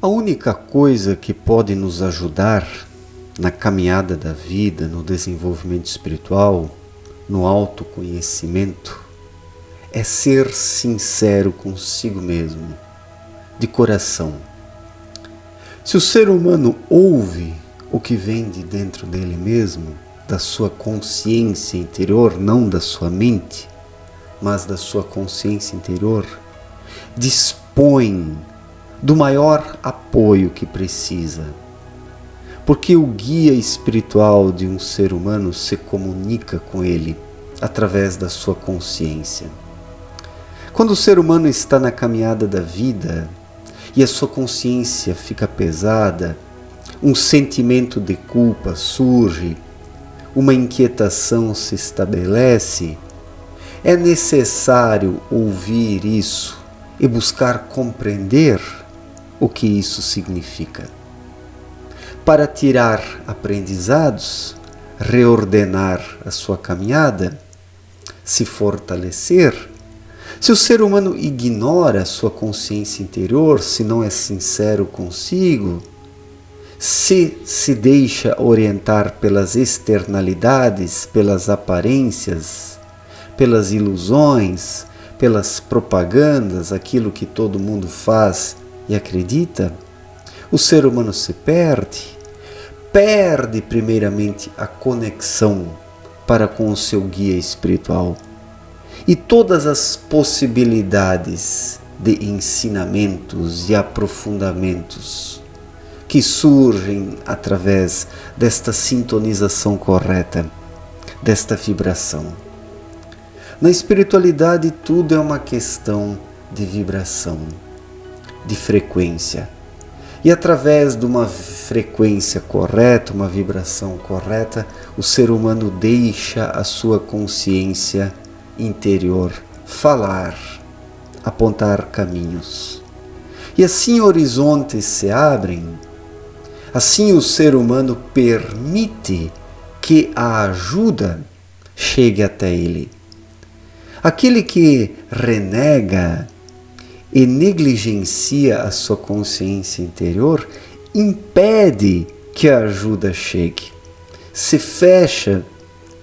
A única coisa que pode nos ajudar na caminhada da vida, no desenvolvimento espiritual, no autoconhecimento, é ser sincero consigo mesmo, de coração. Se o ser humano ouve o que vem de dentro dele mesmo, da sua consciência interior, não da sua mente, mas da sua consciência interior, dispõe do maior apoio que precisa. Porque o guia espiritual de um ser humano se comunica com ele através da sua consciência. Quando o ser humano está na caminhada da vida e a sua consciência fica pesada, um sentimento de culpa surge, uma inquietação se estabelece, é necessário ouvir isso e buscar compreender o que isso significa. Para tirar aprendizados, reordenar a sua caminhada, se fortalecer. Se o ser humano ignora a sua consciência interior, se não é sincero consigo, se deixa orientar pelas externalidades, pelas aparências, pelas ilusões, pelas propagandas, aquilo que todo mundo faz e acredita, o ser humano se perde primeiramente a conexão para com o seu guia espiritual e todas as possibilidades de ensinamentos e aprofundamentos que surgem através desta sintonização correta, desta vibração. Na espiritualidade tudo é uma questão de vibração, de frequência. E através de uma frequência correta, uma vibração correta, o ser humano deixa a sua consciência interior falar, apontar caminhos. E assim horizontes se abrem, assim o ser humano permite que a ajuda chegue até ele. Aquele que renega e negligencia a sua consciência interior impede que a ajuda chegue. Se fecha,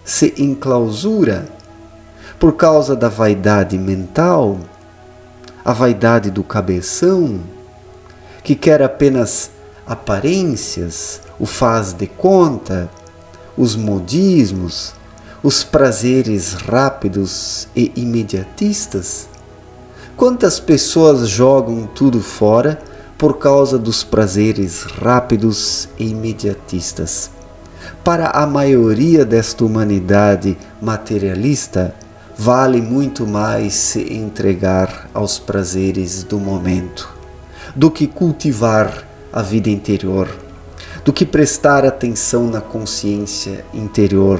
se enclausura por causa da vaidade mental, a vaidade do cabeção, que quer apenas aparências, o faz de conta, os modismos, os prazeres rápidos e imediatistas. Quantas pessoas jogam tudo fora por causa dos prazeres rápidos e imediatistas? Para a maioria desta humanidade materialista, vale muito mais se entregar aos prazeres do momento, do que cultivar a vida interior, do que prestar atenção na consciência interior,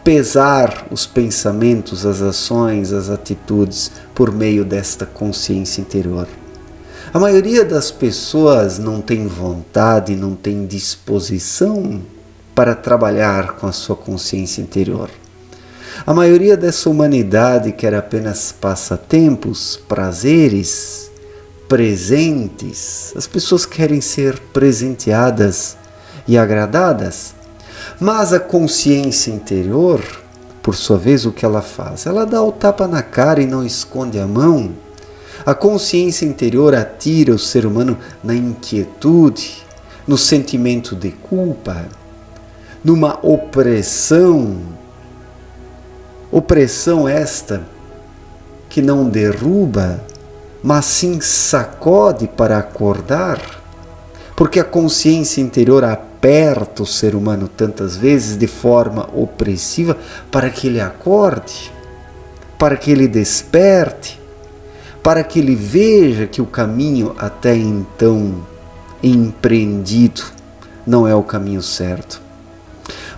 pesar os pensamentos, as ações, as atitudes por meio desta consciência interior. A maioria das pessoas não tem vontade, não tem disposição para trabalhar com a sua consciência interior. A maioria dessa humanidade quer apenas passatempos, prazeres, presentes. As pessoas querem ser presenteadas e agradadas. Mas a consciência interior, por sua vez, o que ela faz? Ela dá o tapa na cara e não esconde a mão. A consciência interior atira o ser humano na inquietude, no sentimento de culpa, numa opressão. Opressão esta que não derruba, mas sim sacode para acordar, porque a consciência interior aperta o ser humano tantas vezes de forma opressiva para que ele acorde, para que ele desperte, para que ele veja que o caminho até então empreendido não é o caminho certo.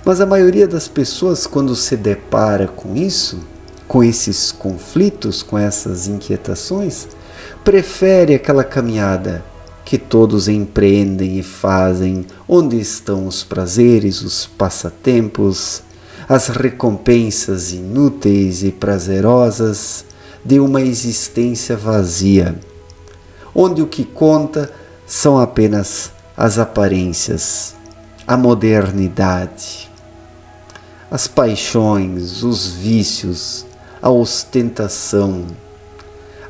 Mas a maioria das pessoas, quando se depara com isso, com esses conflitos, com essas inquietações, prefere aquela caminhada que todos empreendem e fazem, onde estão os prazeres, os passatempos, as recompensas inúteis e prazerosas de uma existência vazia, onde o que conta são apenas as aparências, a modernidade, as paixões, os vícios, a ostentação,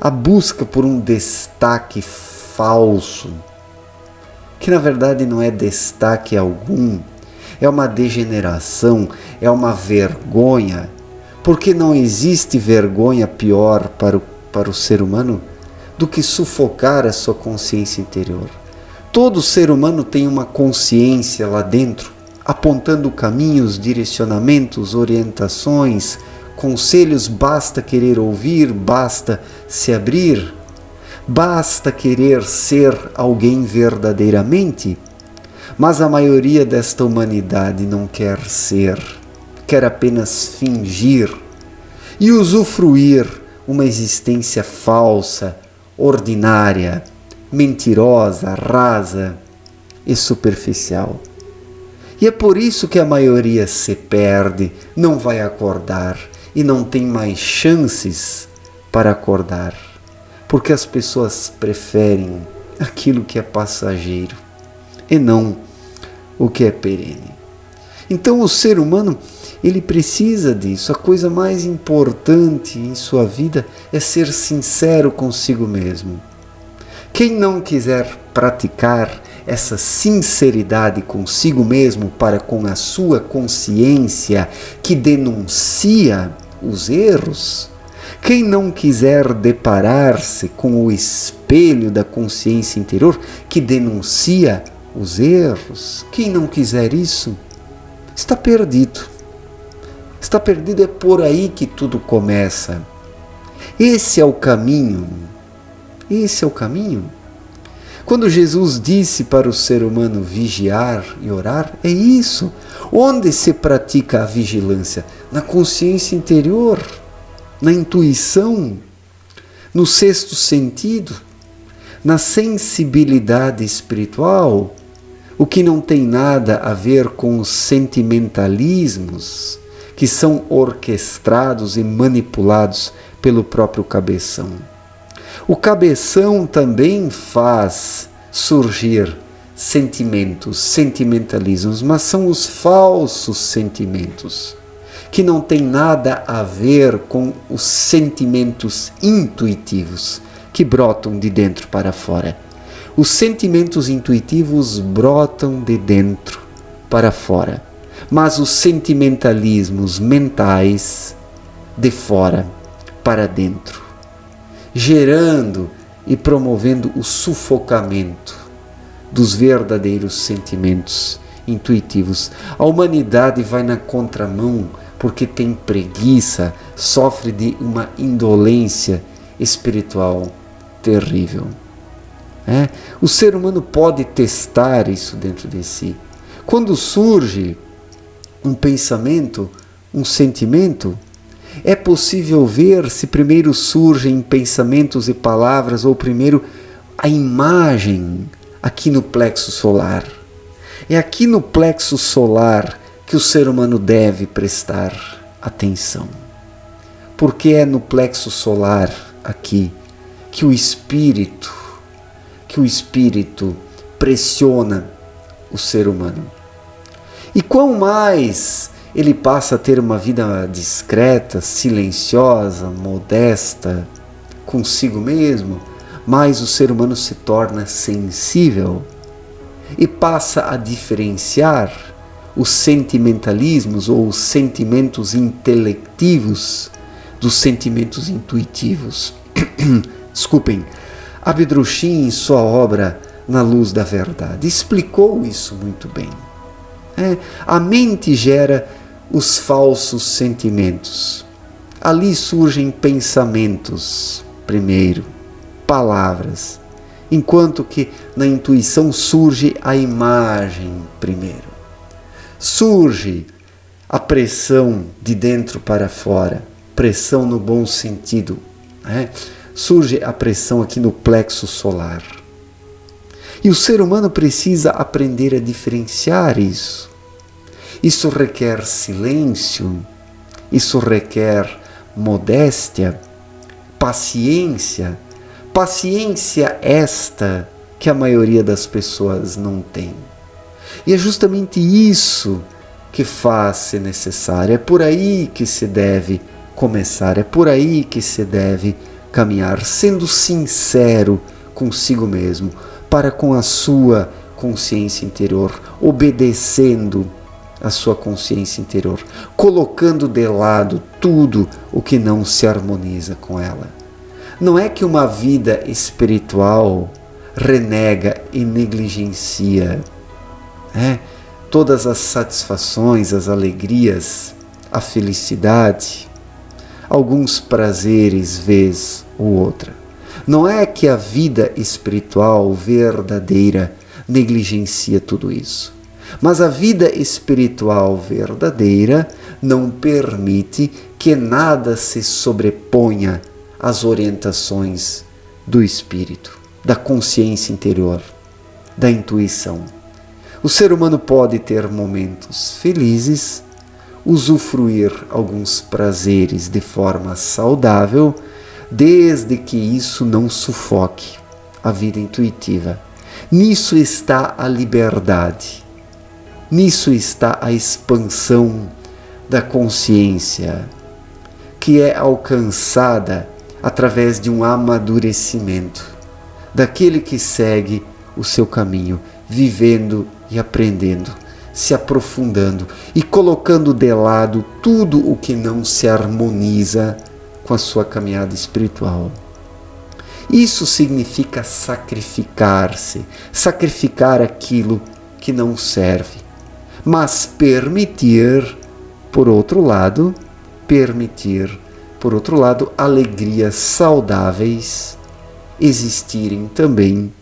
a busca por um destaque falso, que na verdade não é destaque algum, é uma degeneração, é uma vergonha, porque não existe vergonha pior para o ser humano do que sufocar a sua consciência interior. Todo ser humano tem uma consciência lá dentro, apontando caminhos, direcionamentos, orientações, conselhos. Basta querer ouvir, basta se abrir, basta querer ser alguém verdadeiramente. Mas a maioria desta humanidade não quer ser, quer apenas fingir e usufruir uma existência falsa, ordinária, mentirosa, rasa e superficial. E é por isso que a maioria se perde, não vai acordar e não tem mais chances para acordar, porque as pessoas preferem aquilo que é passageiro e não o que é perene. Então o ser humano, ele precisa disso. A coisa mais importante em sua vida é ser sincero consigo mesmo. Quem não quiser praticar essa sinceridade consigo mesmo para com a sua consciência que denuncia os erros, quem não quiser deparar-se com o espelho da consciência interior que denuncia os erros, quem não quiser isso, está perdido. Está perdido, é por aí que tudo começa. Esse é o caminho. Esse é o caminho. Quando Jesus disse para o ser humano vigiar e orar, é isso. Onde se pratica a vigilância? Na consciência interior, na intuição, no sexto sentido, na sensibilidade espiritual, o que não tem nada a ver com os sentimentalismos que são orquestrados e manipulados pelo próprio cabeção. O cabeção também faz surgir sentimentos, sentimentalismos, mas são os falsos sentimentos, que não tem nada a ver com os sentimentos intuitivos que brotam de dentro para fora. Os sentimentos intuitivos brotam de dentro para fora, mas os sentimentalismos mentais de fora para dentro, gerando e promovendo o sufocamento dos verdadeiros sentimentos intuitivos. A humanidade vai na contramão porque tem preguiça, sofre de uma indolência espiritual terrível. O ser humano pode testar isso dentro de si. Quando surge um pensamento, um sentimento, é possível ver se primeiro surgem pensamentos e palavras ou primeiro a imagem aqui no plexo solar. É aqui no plexo solar que o ser humano deve prestar atenção. Porque é no plexo solar aqui que o espírito pressiona o ser humano. E quanto mais ele passa a ter uma vida discreta, silenciosa, modesta consigo mesmo, mais o ser humano se torna sensível e passa a diferenciar os sentimentalismos ou os sentimentos intelectivos dos sentimentos intuitivos. Desculpem, Abdrushim, em sua obra Na Luz da Verdade, explicou isso muito bem. A mente gera os falsos sentimentos. Ali surgem pensamentos primeiro, palavras, enquanto que na intuição surge a imagem primeiro. Surge a pressão de dentro para fora, pressão no bom sentido. Surge a pressão aqui no plexo solar. E o ser humano precisa aprender a diferenciar isso. Isso requer silêncio, isso requer modéstia, paciência. Paciência esta que a maioria das pessoas não tem. E é justamente isso que faz-se necessário. É por aí que se deve começar, é por aí que se deve caminhar, sendo sincero consigo mesmo, para com a sua consciência interior, obedecendo a sua consciência interior, colocando de lado tudo o que não se harmoniza com ela. Não é que uma vida espiritual renega e negligencia todas as satisfações, as alegrias, a felicidade, alguns prazeres vez ou outra. Não é que a vida espiritual verdadeira negligencia tudo isso. Mas a vida espiritual verdadeira não permite que nada se sobreponha às orientações do espírito, da consciência interior, da intuição. O ser humano pode ter momentos felizes, usufruir alguns prazeres de forma saudável, desde que isso não sufoque a vida intuitiva. Nisso está a liberdade, nisso está a expansão da consciência, que é alcançada através de um amadurecimento daquele que segue o seu caminho, vivendo e aprendendo, se aprofundando e colocando de lado tudo o que não se harmoniza com a sua caminhada espiritual. Isso significa sacrificar-se, sacrificar aquilo que não serve, mas permitir, por outro lado, alegrias saudáveis existirem também,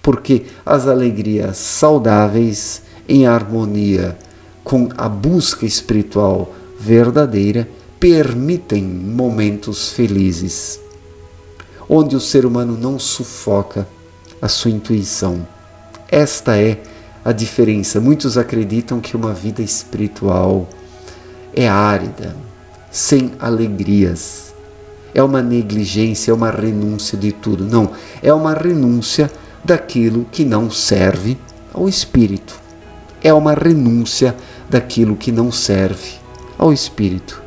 porque as alegrias saudáveis, em harmonia com a busca espiritual verdadeira, permitem momentos felizes, onde o ser humano não sufoca a sua intuição. Esta é a diferença. Muitos acreditam que uma vida espiritual é árida, sem alegrias, é uma negligência, é uma renúncia de tudo. Não, é uma renúncia daquilo que não serve ao espírito. É uma renúncia daquilo que não serve ao espírito.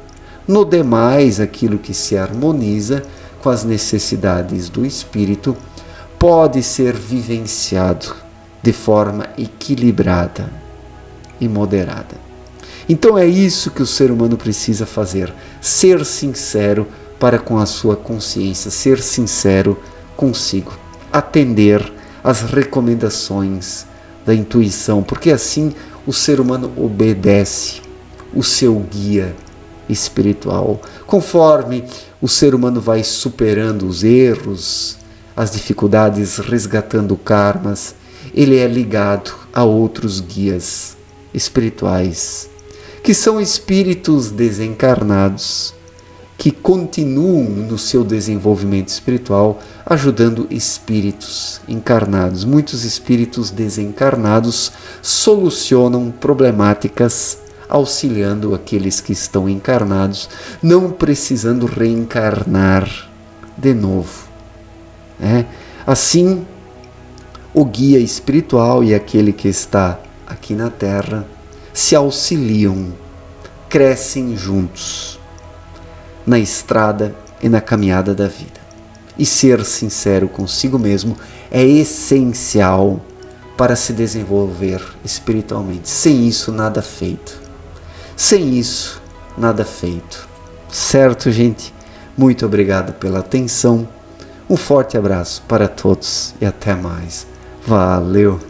No demais, aquilo que se harmoniza com as necessidades do espírito pode ser vivenciado de forma equilibrada e moderada. Então é isso que o ser humano precisa fazer: ser sincero para com a sua consciência, ser sincero consigo, atender às recomendações da intuição, porque assim o ser humano obedece o seu guia espiritual. Conforme o ser humano vai superando os erros, as dificuldades, resgatando karmas, ele é ligado a outros guias espirituais, que são espíritos desencarnados, que continuam no seu desenvolvimento espiritual, ajudando espíritos encarnados. Muitos espíritos desencarnados solucionam problemáticas, auxiliando aqueles que estão encarnados, não precisando reencarnar de novo. Assim, o guia espiritual e aquele que está aqui na Terra se auxiliam, crescem juntos na estrada e na caminhada da vida. E ser sincero consigo mesmo é essencial para se desenvolver espiritualmente. Sem isso, nada feito. Sem isso, nada feito. Certo, gente? Muito obrigado pela atenção. Um forte abraço para todos e até mais. Valeu!